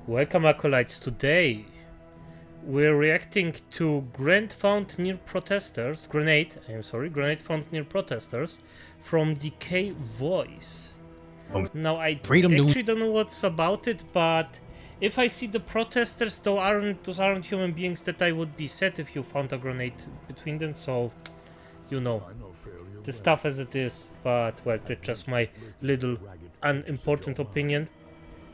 Welcome acolytes, today we're reacting to grenade found near protesters from Decoy Voice. Now I actually don't know what's about it, but if I see the protesters, those aren't human beings that I would be sad if you found a grenade between them, so you know the stuff as it is, but well, that's just my little unimportant opinion.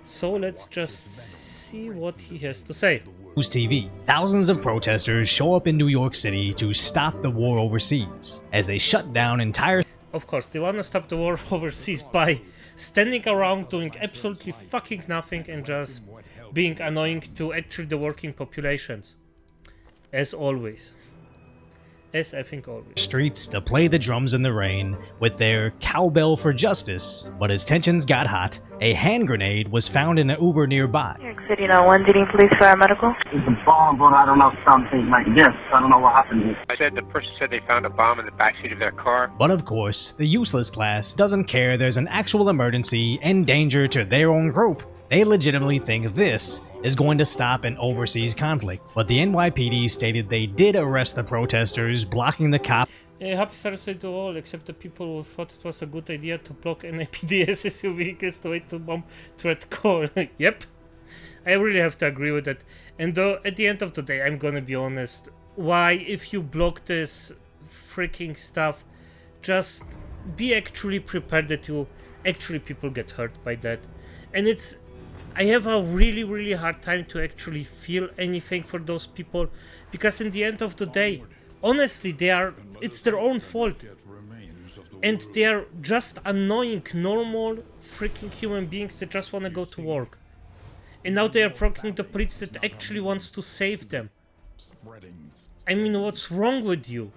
So let's just see what he has to say. News TV. Thousands of protesters show up in New York City to stop the war overseas as they shut down entire... Of course, they want to stop the war overseas by standing around doing absolutely fucking nothing and just being annoying to actually the working populations. As always. As I think always. Streets to play the drums in the rain with their cowbell for justice, but as tensions got hot, a hand grenade was found in an Uber nearby. New York City 911, do you need police for our medical? It's a bomb, but I don't know, something like this. I don't know what happened here. I said the person said they found a bomb in the backseat of their car. But of course, the useless class doesn't care there's an actual emergency and danger to their own group. They legitimately think this is going to stop an overseas conflict. But the NYPD stated they did arrest the protesters, blocking the cop. Happy Thursday to all, except the people who thought it was a good idea to block NYPD SSU vehicles to wait to bomb threat call. Yep, I really have to agree with that. And though at the end of the day, I'm gonna be honest, why, if you block this freaking stuff, just be actually prepared that people get hurt by that. And I have a really hard time to actually feel anything for those people, because in the end of the day, honestly, it's their own fault. And they are just annoying, normal, freaking human beings that just want to go to work. And now they are provoking the police that actually wants to save them. I mean, what's wrong with you?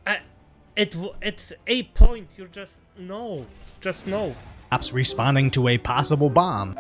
At a point, you're just no. Cops responding to a possible bomb.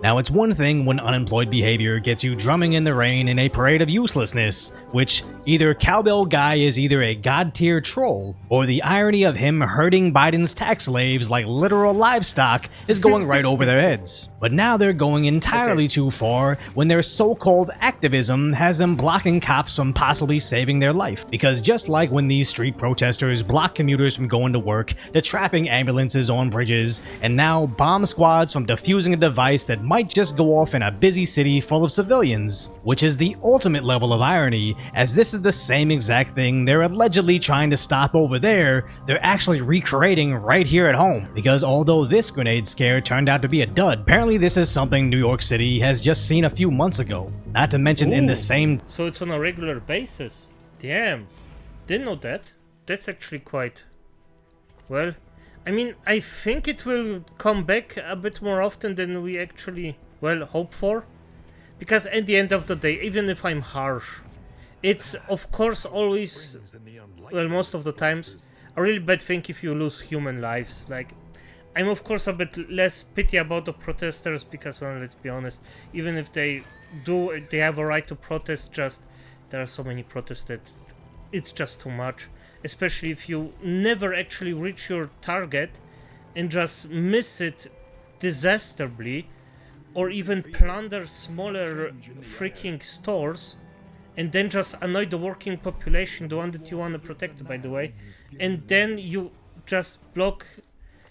Now, it's one thing when unemployed behavior gets you drumming in the rain in a parade of uselessness, which either Cowbell Guy is either a god-tier troll, or the irony of him herding Biden's tax slaves like literal livestock is going right over their heads. But now they're going entirely too far when their so-called activism has them blocking cops from possibly saving their life. Because just like when these street protesters block commuters from going to work, to trapping ambulances on bridges, and now bomb squads from defusing a device that might just go off in a busy city full of civilians, which is the ultimate level of irony, as this is the same exact thing they're allegedly trying to stop over there, they're actually recreating right here at home. Because although this grenade scare turned out to be a dud, apparently this is something New York City has just seen a few months ago. Not to mention in the same... So it's on a regular basis. Damn. Didn't know that. That's actually quite... Well... I mean, I think it will come back a bit more often than we actually, well, hope for. Because at the end of the day, even if I'm harsh, it's of course always, well, most of the times, a really bad thing if you lose human lives. Like, I'm of course a bit less pity about the protesters because, well, let's be honest, even if they have a right to protest, just, there are so many protests that it's just too much. Especially if you never actually reach your target and just miss it disastrously, or even plunder smaller freaking stores and then just annoy the working population, the one that you want to protect, by the way, and then you just block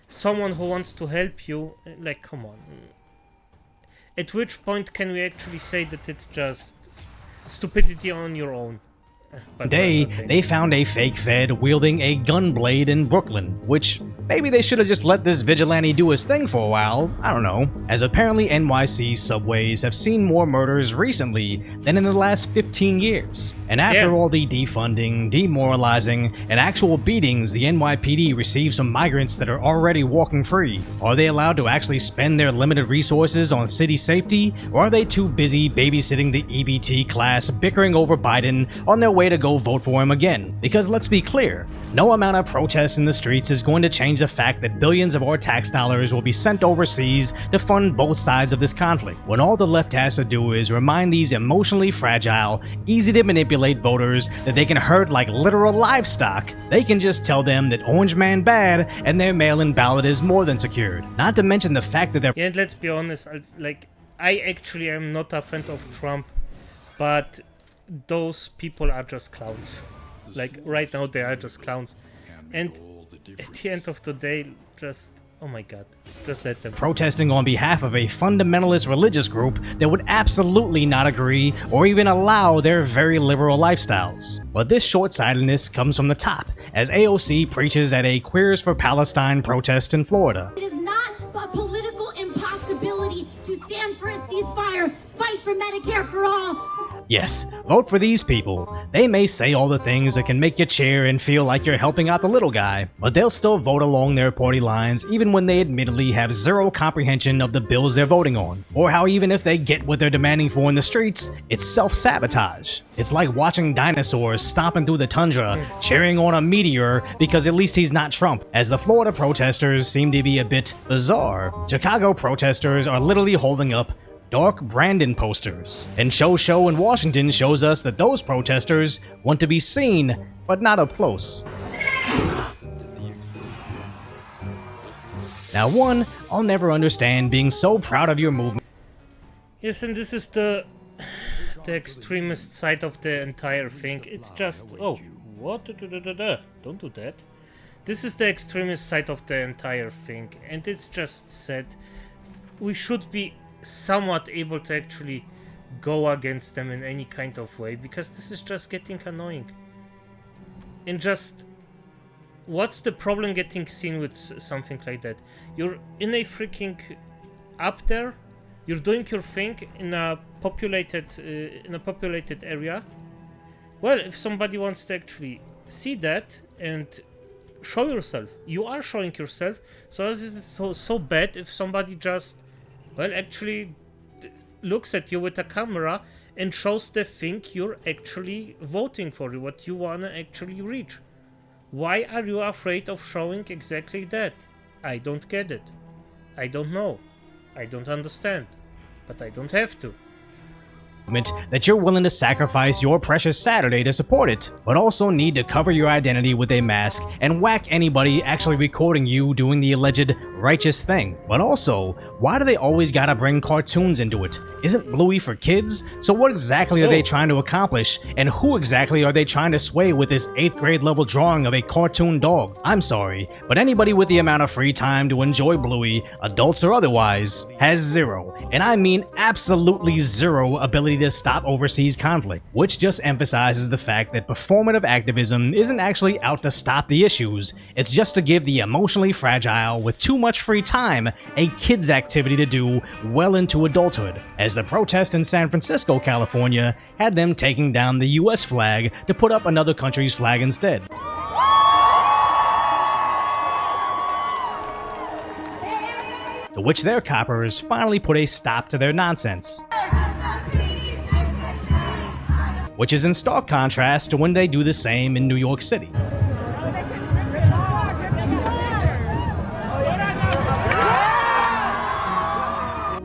someone who wants to help you. Like, come on. At which point can we actually say that it's just stupidity on your own? They found a fake Fed wielding a gun blade in Brooklyn, which maybe they should have just let this vigilante do his thing for a while, I don't know, as apparently NYC subways have seen more murders recently than in the last 15 years. And after all the defunding, demoralizing, and actual beatings the NYPD receives from migrants that are already walking free, are they allowed to actually spend their limited resources on city safety, or are they too busy babysitting the EBT class bickering over Biden on their way way to go vote for him again. Because let's be clear, no amount of protests in the streets is going to change the fact that billions of our tax dollars will be sent overseas to fund both sides of this conflict, when all the left has to do is remind these emotionally fragile, easy to manipulate voters that they can herd like literal livestock. They can just tell them that Orange Man bad and their mail-in ballot is more than secured. Not to mention the fact that they're— Yeah, and let's be honest, I actually am not a fan of Trump, but those people are just clowns. Like, right now they are just clowns. And at the end of the day, just, oh my god, just let them. protesting on behalf of a fundamentalist religious group that would absolutely not agree or even allow their very liberal lifestyles. But this short-sightedness comes from the top, as AOC preaches at a Queers for Palestine protest in Florida. It is not a political impossibility to stand for a ceasefire, fight for Medicare for all. Yes, vote for these people. They may say all the things that can make you cheer and feel like you're helping out the little guy, but they'll still vote along their party lines even when they admittedly have zero comprehension of the bills they're voting on, or how even if they get what they're demanding for in the streets, it's self-sabotage. It's like watching dinosaurs stomping through the tundra, cheering on a meteor because at least he's not Trump. As the Florida protesters seem to be a bit bizarre, Chicago protesters are literally holding up dark Brandon posters. And Show in Washington shows us that those protesters want to be seen, but not up close. Now one, I'll never understand being so proud of your movement. Yes, and this is the extremist side of the entire thing. It's just, oh, what? Don't do that. This is the extremist side of the entire thing, and it's just said we should be somewhat able to actually go against them in any kind of way, because this is just getting annoying. And just, what's the problem getting seen with something like that? You're in a freaking up there, you're doing your thing in a populated area. Well, if somebody wants to actually see that and show yourself, you are showing yourself. So is it so bad if somebody just, well, actually looks at you with a camera and shows the thing you're actually voting for, what you wanna actually reach? Why are you afraid of showing exactly that? I don't get it. I don't know. I don't understand. But I don't have to. That you're willing to sacrifice your precious Saturday to support it, but also need to cover your identity with a mask and whack anybody actually recording you doing the alleged righteous thing. But also, why do they always gotta bring cartoons into it? Isn't Bluey for kids? So what exactly are they trying to accomplish, and who exactly are they trying to sway with this 8th grade level drawing of a cartoon dog? I'm sorry, but anybody with the amount of free time to enjoy Bluey, adults or otherwise, has zero, and I mean absolutely zero ability to stop overseas conflict, which just emphasizes the fact that performative activism isn't actually out to stop the issues, it's just to give the emotionally fragile with too much free time a kid's activity to do well into adulthood, as the protest in San Francisco, California had them taking down the US flag to put up another country's flag instead. To which their coppers finally put a stop to their nonsense. Which is in stark contrast to when they do the same in New York City.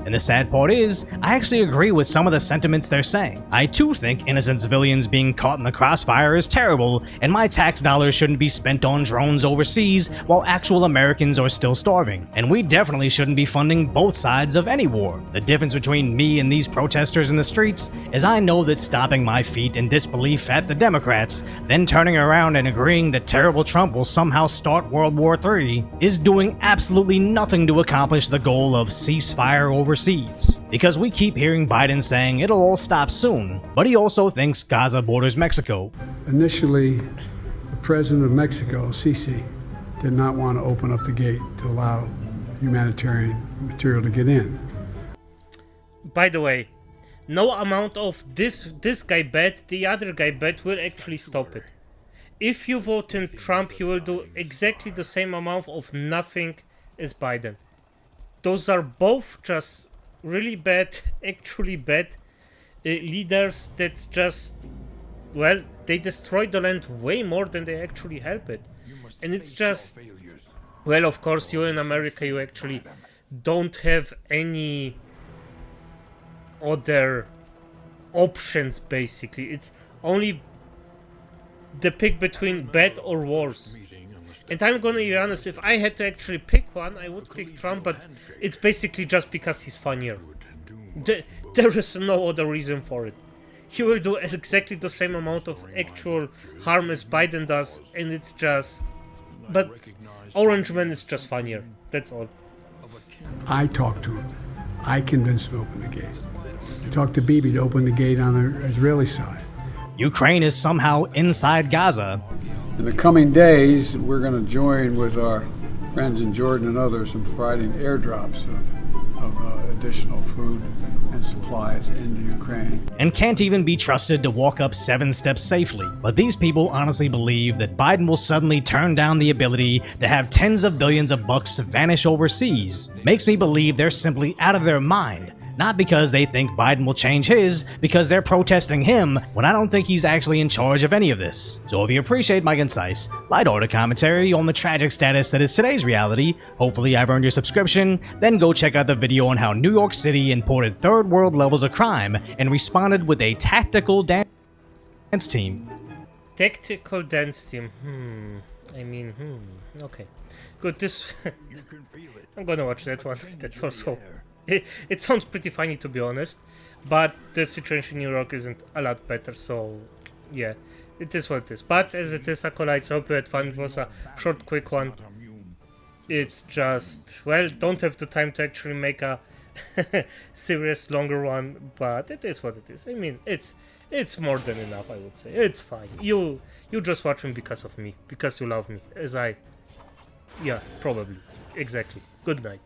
And the sad part is, I actually agree with some of the sentiments they're saying. I too think innocent civilians being caught in the crossfire is terrible, and my tax dollars shouldn't be spent on drones overseas while actual Americans are still starving. And we definitely shouldn't be funding both sides of any war. The difference between me and these protesters in the streets is I know that stopping my feet in disbelief at the Democrats, then turning around and agreeing that terrible Trump will somehow start World War III, is doing absolutely nothing to accomplish the goal of ceasefire overseas. Because we keep hearing Biden saying it'll all stop soon, but he also thinks Gaza borders Mexico. Initially, the president of Mexico, Sisi, did not want to open up the gate to allow humanitarian material to get in. By the way, no amount of this guy bad, the other guy bad will actually stop it. If you vote in Trump, he will do exactly the same amount of nothing as Biden. Those are both just really bad, actually bad leaders that just, well, they destroy the land way more than they actually help it. And it's just, well, of course, you in America, you actually don't have any other options, basically. It's only the pick between bad or worse. And I'm gonna be honest, if I had to actually pick one, I would pick Trump, but it's basically just because he's funnier. There is no other reason for it. He will do exactly the same amount of actual harm as Biden does, and it's just... But Orange Man is just funnier, that's all. I talked to him. I convinced him to open the gate. I talked to Bibi to open the gate on the Israeli side. Ukraine is somehow inside Gaza. In the coming days, we're going to join with our friends in Jordan and others in providing airdrops of additional food and supplies into Ukraine. And can't even be trusted to walk up 7 steps safely. But these people honestly believe that Biden will suddenly turn down the ability to have tens of billions of bucks vanish overseas. Makes me believe they're simply out of their mind. Not because they think Biden will change his, because they're protesting him when I don't think he's actually in charge of any of this. So if you appreciate my concise, light-hearted commentary on the tragic status that is today's reality, hopefully I've earned your subscription, then go check out the video on how New York City imported third world levels of crime and responded with a tactical dance team. Tactical dance team, okay. Good, this... I'm gonna watch that one, that's also... It sounds pretty funny, to be honest, but the situation in New York isn't a lot better, so yeah, it is what it is. But as it is, Acolytes, hope you had fun. It was a short, quick one. It's just, well, don't have the time to actually make a serious, longer one, but it is what it is. I mean, it's more than enough, I would say. It's fine. You just watch me because of me, because you love me, as I... Yeah, probably. Exactly. Good night.